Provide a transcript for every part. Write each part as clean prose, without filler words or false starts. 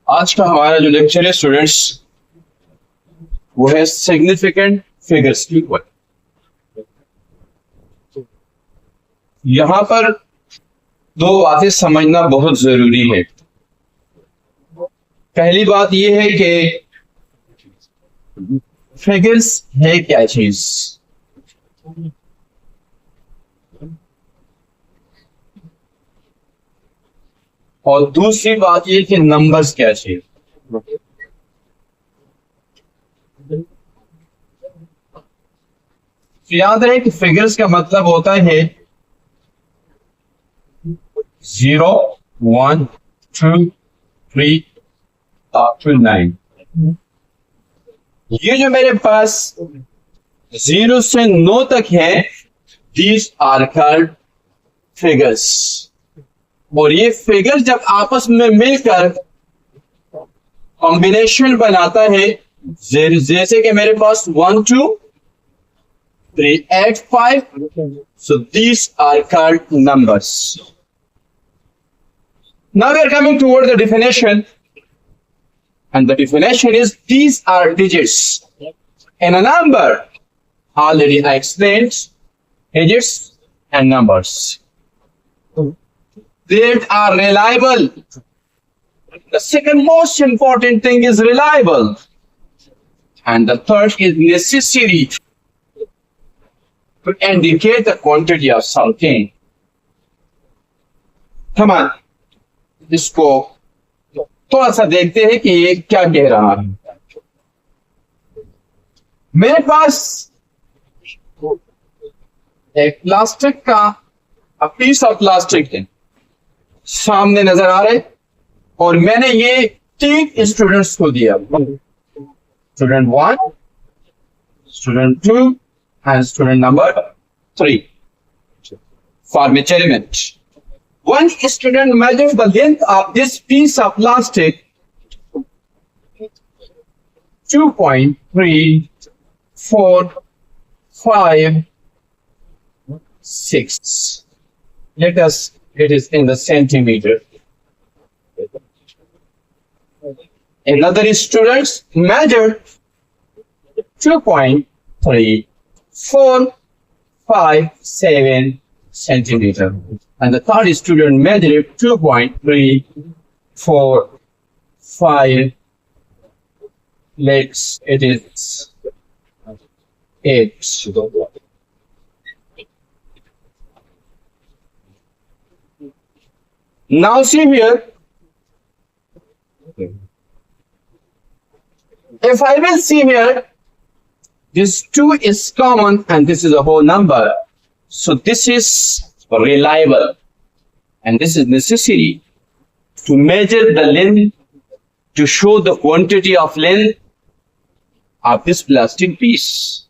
आज का हमारा जो लेक्चर है स्टूडेंट्स वो है सिग्निफिकेंट फिगर्स की ऊपर। यहां पर दो बातें समझना बहुत जरूरी है। पहली बात यह है कि फिगर्स है क्या चीज, और दूसरी बात यह कि नंबर्स क्या चीज। याद रहे कि फिगर्स का मतलब होता है 0, 1, 2, 3 up to 9। ये जो मेरे पास 0 से 9 तक है, these are called figures। और ये फिगर्स जब आपस में मिलकर कॉम्बिनेशन बनाता है, जैसे कि मेरे पास 1, 2, 3, 8, 5, so these are called numbers। Now we are coming toward the definition, and the definition is these are digits in a number. Already I explained digits and numbers. They are reliable. The second most important thing is reliable, and the third is necessary to indicate the quantity of something। Come on, इसको थोड़ा सा देखते हैं कि ये क्या कह रहा है। मेरे पास एक प्लास्टिक का पीस ऑफ प्लास्टिक है, सामने नजर आ रहे, और मैंने ये 3 स्टूडेंट्स को दिया, student 1, student 2 and student number 3 for measurement। One student measures the length of this piece of plastic 2.3456। Let us, it is in the centimeter। Another student measured 2.347 centimeter, and the third student measured 2.345, let's, it is 8। Now see here, if I will see here, this 2 is common and this is a whole number, so this is reliable and this is necessary to measure the length, to show the quantity of length of this plastic piece।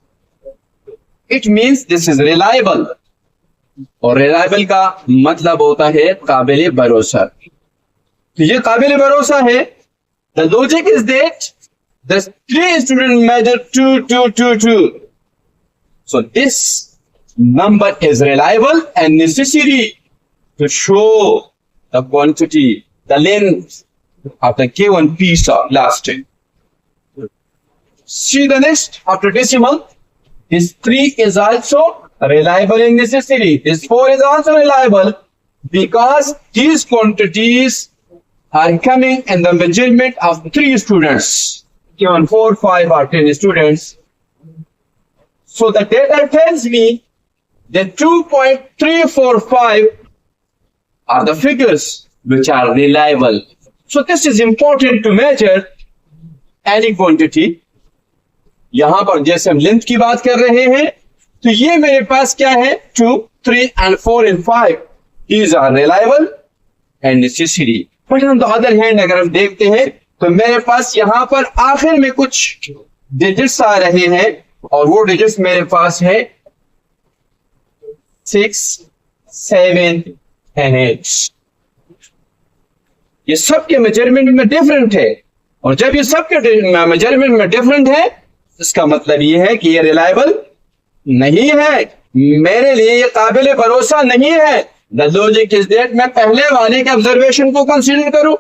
It means this is reliable, और reliable का मतलब होता है काबिल भरोसा। तो ये काबिल भरोसा है। The logic is that the 3 students measure 2, 2, 2, 2, so this number is reliable and necessary to show the quantity, the length of the given piece of plastic। See the next, after decimal, this 3 is also reliable and necessary, this 4 is also reliable, because these quantities are coming in the measurement of 3 students, given 4, 5 or 10 students। So the data tells me that 2.345 are the figures which are reliable। So this is important to measure any quantity। यहां पर जैसे हम length की बात कर रहे हैं, तो ये मेरे पास क्या है, 2, 3 and 4 and 5, these are reliable and necessary। But on the other hand, अगर हम देखते हैं तो मेरे पास यहां पर आखिर में कुछ डिजिट्स आ रहे हैं, और वो डिजिट्स मेरे पास है 6, 7 and 8। ये सबके मेजरमेंट में डिफरेंट है, और जब ये सबके मेजरमेंट में डिफरेंट है, इसका मतलब ये है कि ये रिलायबल नहीं है, मेरे लिए ये काबिल भरोसा नहीं है। द लॉजिक इज दैट मैं पहले वाले के ऑब्जर्वेशन को कंसीडर करूं,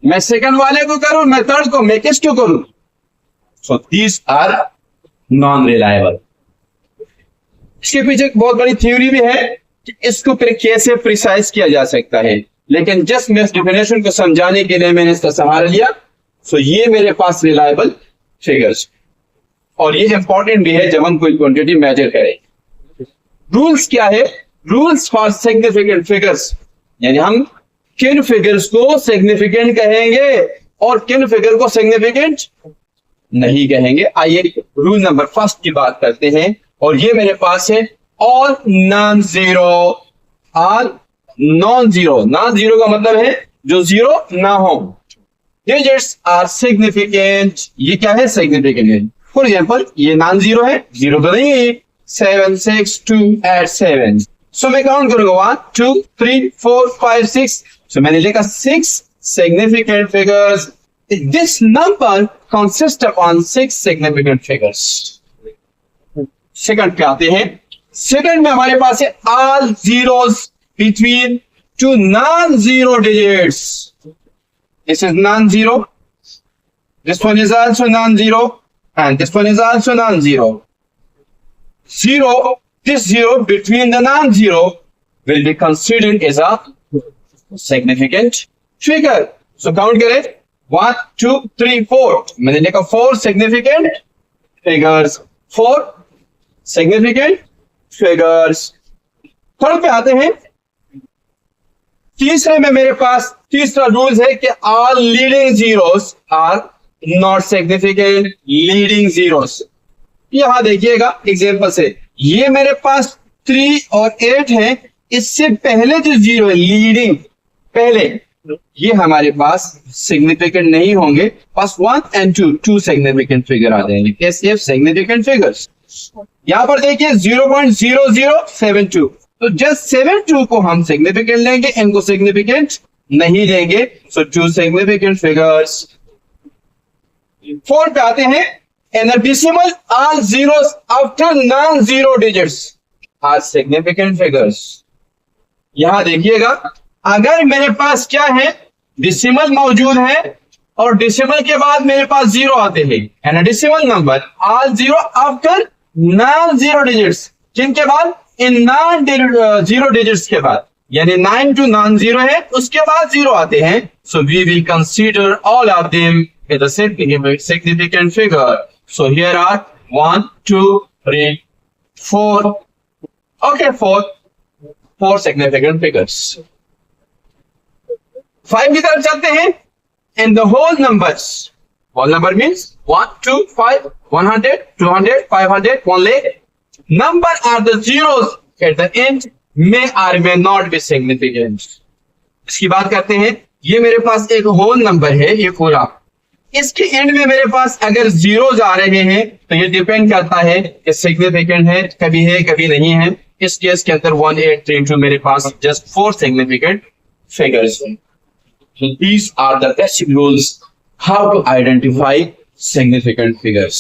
मैं सेकंड वाले को करूं, मैं थर्ड को, मैं किसको करूं? So these are non reliable. इसके पीछे एक बहुत बड़ी थ्योरी भी है कि इसको फिर कैसे प्रिसाइज किया जा सकता है, लेकिन जस्ट मैं इस डेफिनेशन को समझाने के लिए मैंने इसका सहारा लिया। सो ये मेरे पास रिलायबल फिगर्स, और ये इंपॉर्टेंट भी है जब हम कोई क्वांटिटी मेजर करें। रूल्स क्या है? रूल्स फॉर सिग्निफिकेंट फिगर्स, यानी हम किन फिगर्स को सिग्निफिकेंट कहेंगे और किन फिगर को सिग्निफिकेंट नहीं कहेंगे। आइए रूल नंबर फर्स्ट की बात करते हैं, और ये मेरे पास है all non zero. All non zero, non zero का मतलब है जो जीरो ना हो। डिजिट्स आर सिग्निफिकेंट, ये क्या है? सिग्निफिकेंट है। फॉर एग्जाम्पल ये नॉन जीरो है, जीरो तो नहीं है। 7 6 2 8 7, सो मैं काउंट करूंगा 1 2 3 4 5 6। सो मैंने लिखा 6 significant figures. This number consists upon 6 significant figures. Second पे आते हैं। सेकंड में हमारे पास है all zeros between two non-zero digits. This is non-zero. This one is also non-zero, and this one is also non-zero. Zero, this zero between the non-zero will be considered as a significant figure. So count करें 1 2 3 4, मैंने लिखा 4 significant figures, 4 significant figures. Third पे आते हैं। तीसरे में मेरे पास तीसरा रूल है कि all leading zeros are not significant leading zeros. यहां देखिएगा एग्जांपल से, ये मेरे पास 3 और 8 है, इससे पहले जो जीरो है लीडिंग पहले, ये हमारे पास सिग्निफिकेंट नहीं होंगे। बस 1 and 2 सिग्निफिकेंट फिगर आ जाएंगे। कैसे? Significant figures. यहां पर देखिए 0.0072, तो जस्ट 72 को हम सिग्निफिकेंट लेंगे, इनको सिग्निफिकेंट नहीं लेंगे। सो 2 सिग्निफिकेंट फिगर्स। फोर्थ पे आते हैं। In a decimal, all zeros after non-zero digits are significant figures. यहां देखिएगा, अगर मेरे पास क्या है, डेसिमल मौजूद है और डेसिमल के बाद मेरे पास जीरो आते हैं, and decimal number all zero after non zero digits, जिनके बाद इन नॉन जीरो डिजिट्स के बाद, यानी 9 to नॉन जीरो है, उसके बाद जीरो आते हैं। So we will consider all of them as a significant figure. So here are 1 2 3 4. Okay, 4 significant figures. 5 की तरफ चलते हैं। And the whole numbers. Whole number means 1 2 5 100 200 500 1 lakh. Number are the zeros at the end may or may not be significant. इसकी बात करते हैं। ये मेरे पास एक होल नंबर है, ये पूरा, इसके एंड में मेरे पास अगर जीरोज आ रहे हैं तो ये डिपेंड करता है कि सिग्निफिकेंट है कभी नहीं है। इस केस के अंदर 1832 मेरे पास जस्ट 4 सिग्निफिकेंट फिगर्स हैं। These are the basic rules how to identify significant figures.